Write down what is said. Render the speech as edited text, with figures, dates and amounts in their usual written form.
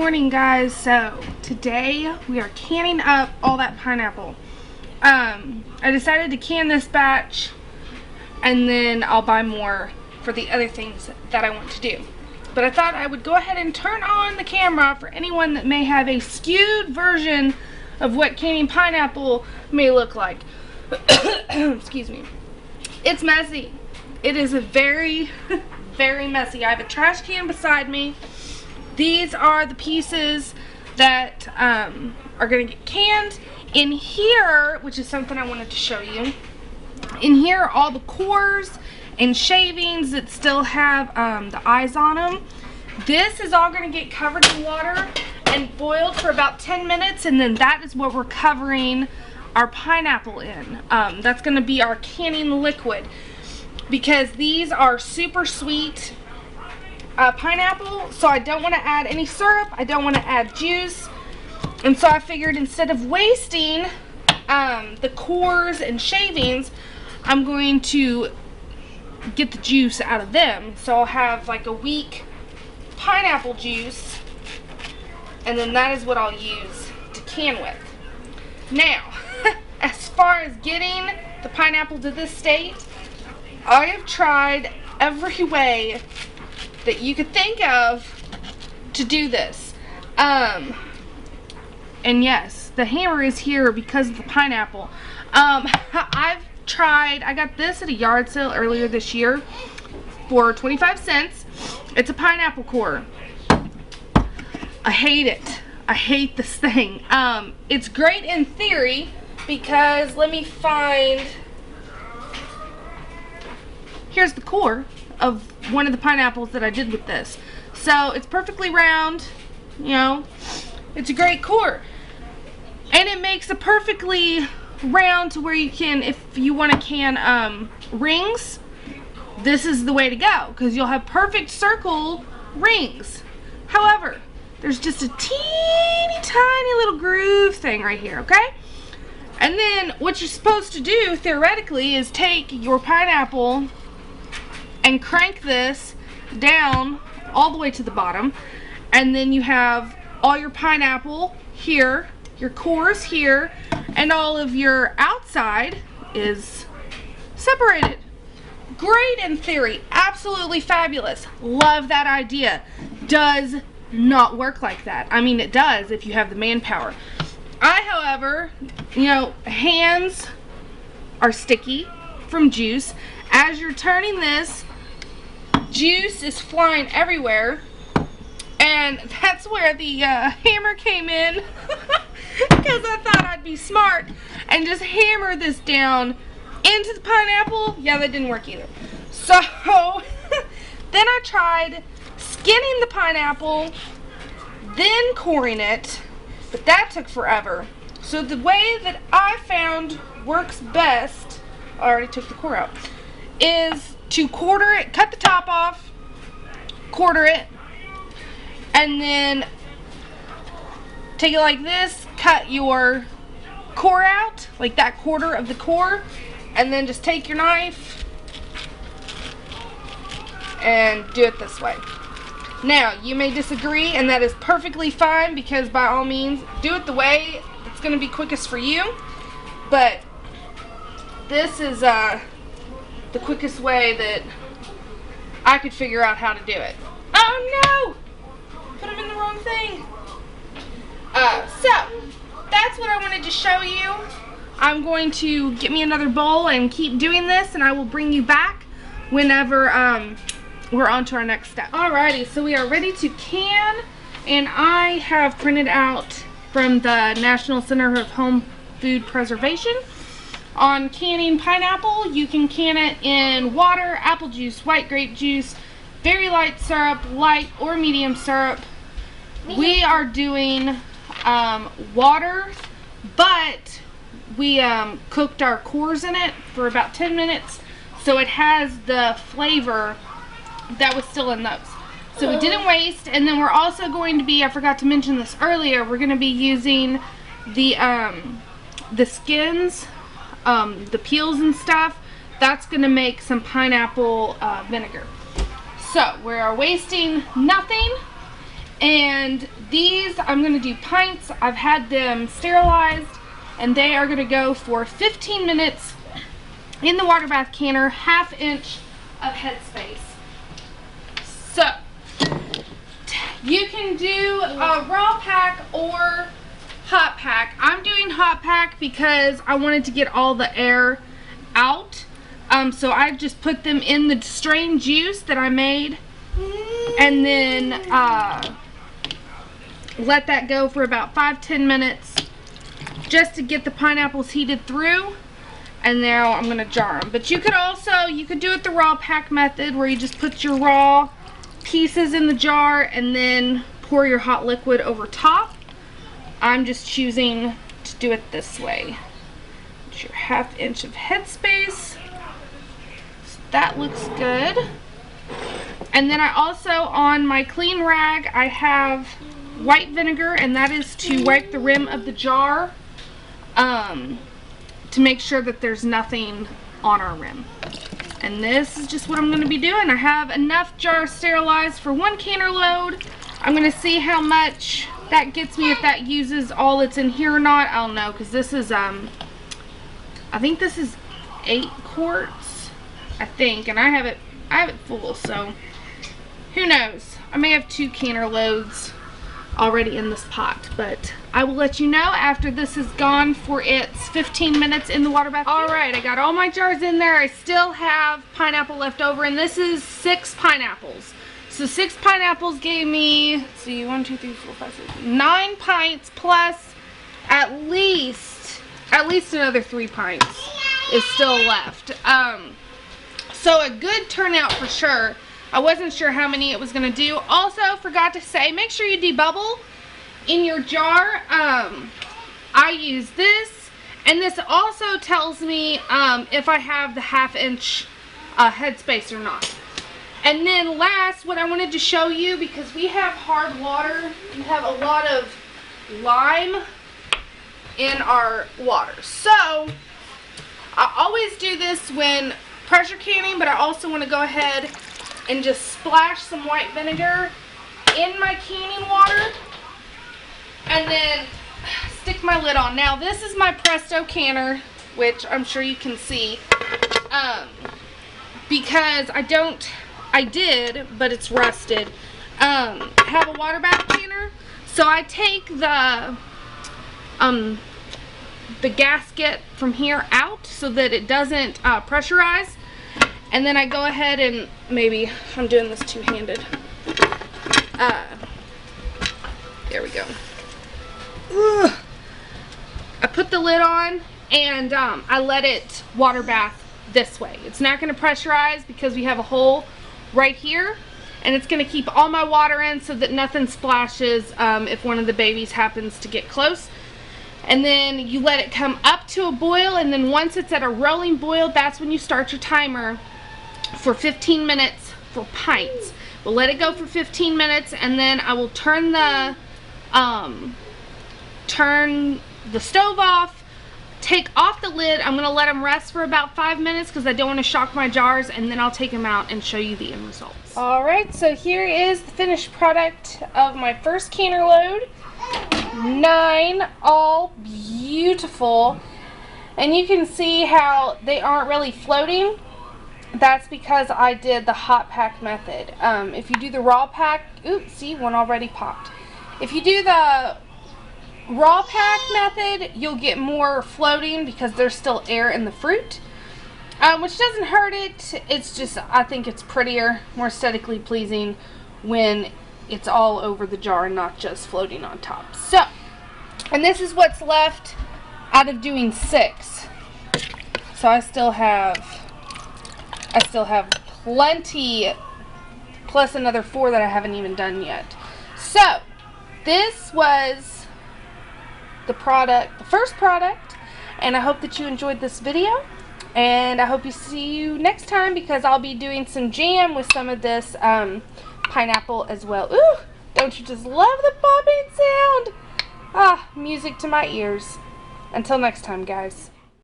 morning, guys. So today we are canning up all that pineapple. I decided to can this batch and then I'll buy more for the other things that I want to do. But I thought I would go ahead and turn on the camera for anyone that may have a skewed version of what canning pineapple may look like. Excuse me. It's messy. It is a very, very messy. I have a trash can beside me. These are the pieces that are going to get canned. In here, which is something I wanted to show you, in here are all the cores and shavings that still have the eyes on them. This is all going to get covered in water and boiled for about 10 minutes, and then that is what we're covering our pineapple in. That's going to be our canning liquid, because these are super sweet pineapple, so I don't want to add any syrup, I don't want to add juice, and so I figured instead of wasting the cores and shavings, I'm going to get the juice out of them. So I'll have like a weak pineapple juice, and then that is what I'll use to can with. Now, as far as getting the pineapple to this state, I have tried every way that you could think of to do this. And yes, the hammer is here because of the pineapple. I've tried, I got this at a yard sale earlier this year for 25 cents. It's a pineapple core. I hate it. I hate this thing. It's great in theory because, let me find, here's the core of one of the pineapples that I did with this. So it's perfectly round, you know, it's a great core. And it makes a perfectly round to where you can, if you want to can rings, this is the way to go, because you'll have perfect circle rings. However, there's just a teeny tiny little groove thing right here, okay? And then what you're supposed to do theoretically is take your pineapple and crank this down all the way to the bottom, and then you have all your pineapple here, your cores here, and all of your outside is separated. Great in theory, absolutely fabulous. Love that idea. Does not work like that. I mean, it does if you have the manpower. I, however, you know, hands are sticky from juice. As you're turning this, juice is flying everywhere, and that's where the hammer came in. Because I thought I'd be smart and just hammer this down into the pineapple. Yeah, that didn't work either. So then I tried skinning the pineapple, then coring it, but that took forever. So the way that I found works best, I already took the core out, is to quarter it, cut the top off, quarter it, and then take it like this, cut your core out, like that quarter of the core, and then just take your knife and do it this way. Now, you may disagree, and that is perfectly fine, because by all means, do it the way that's going to be quickest for you, but this is the quickest way that I could figure out how to do it. Oh no! Put them in the wrong thing. So, that's what I wanted to show you. I'm going to get me another bowl and keep doing this, and I will bring you back whenever we're on to our next step. Alrighty, so we are ready to can, and I have printed out from the National Center of Home Food Preservation on canning pineapple. You can can it in water, apple juice, white grape juice, very light syrup, light or medium syrup. We are doing water, but we cooked our cores in it for about 10 minutes, so it has the flavor that was still in those. So we didn't waste. And then we're also going to be, I forgot to mention this earlier, we're going to be using the skins, the peels and stuff. That's going to make some pineapple vinegar. So we are wasting nothing, And these, I'm going to do pints. I've had them sterilized, and they are going to go for 15 minutes in the water bath canner, 1/2 inch of headspace. So, you can do a raw pack or hot pack. I'm doing hot pack because I wanted to get all the air out. So I just put them in the strained juice that I made, and then let that go for about 5-10 minutes just to get the pineapples heated through. And now I'm going to jar them. But you could do it the raw pack method, where you just put your raw pieces in the jar and then pour your hot liquid over top. I'm just choosing to do it this way. It's your 1/2 inch of headspace. So that looks good. And then I also, on my clean rag, I have white vinegar, and that is to wipe the rim of the jar, to make sure that there's nothing on our rim. And this is just what I'm going to be doing. I have enough jars sterilized for 1 canner load. I'm going to see how much that gets me, if that uses all that's in here or not. I don't know, because this is, I think this is 8 quarts, I think, and I have it full, so who knows. I may have 2 canner loads already in this pot, but I will let you know after this is gone for its 15 minutes in the water bath. Alright, I got all my jars in there. I still have pineapple left over, and this is 6 pineapples. So 6 pineapples gave me, let's see, 1, 2, 3, 4, 5, 6, 9 pints, plus at least another 3 pints is still left. So a good turnout for sure. I wasn't sure how many it was going to do. Also, forgot to say, make sure you debubble in your jar. I use this, and this also tells me if I have the 1/2 inch headspace or not. And then last, what I wanted to show you, because we have hard water, we have a lot of lime in our water. So, I always do this when pressure canning, but I also want to go ahead and just splash some white vinegar in my canning water, and then stick my lid on. Now this is my Presto canner, which I'm sure you can see, because I did, but it's rusted, have a water bath canner. So I take the gasket from here out so that it doesn't pressurize. And then I go ahead and, maybe I'm doing this two-handed. There we go. Ugh. I put the lid on, and I let it water bath this way. It's not going to pressurize because we have a hole right here, and it's going to keep all my water in so that nothing splashes if one of the babies happens to get close. And then you let it come up to a boil, and then once it's at a rolling boil, that's when you start your timer for 15 minutes for pints. We'll let it go for 15 minutes, and then I will turn the stove off, take off the lid. I'm going to let them rest for about 5 minutes because I don't want to shock my jars, and then I'll take them out and show you the end results. Alright, so here is the finished product of my first canner load. 9, all beautiful. And you can see how they aren't really floating. That's because I did the hot pack method. If you do the raw pack, oops, see, one already popped. If you do the raw pack method, you'll get more floating because there's still air in the fruit, which doesn't hurt it. It's just, I think it's prettier, more aesthetically pleasing when it's all over the jar and not just floating on top. So, and this is what's left out of doing 6. So I still have plenty, plus another 4 that I haven't even done yet. So this was the first product, and I hope that you enjoyed this video, and I hope you see you next time, because I'll be doing some jam with some of this pineapple as well. Ooh, don't you just love the popping sound? Ah, music to my ears. Until next time, guys.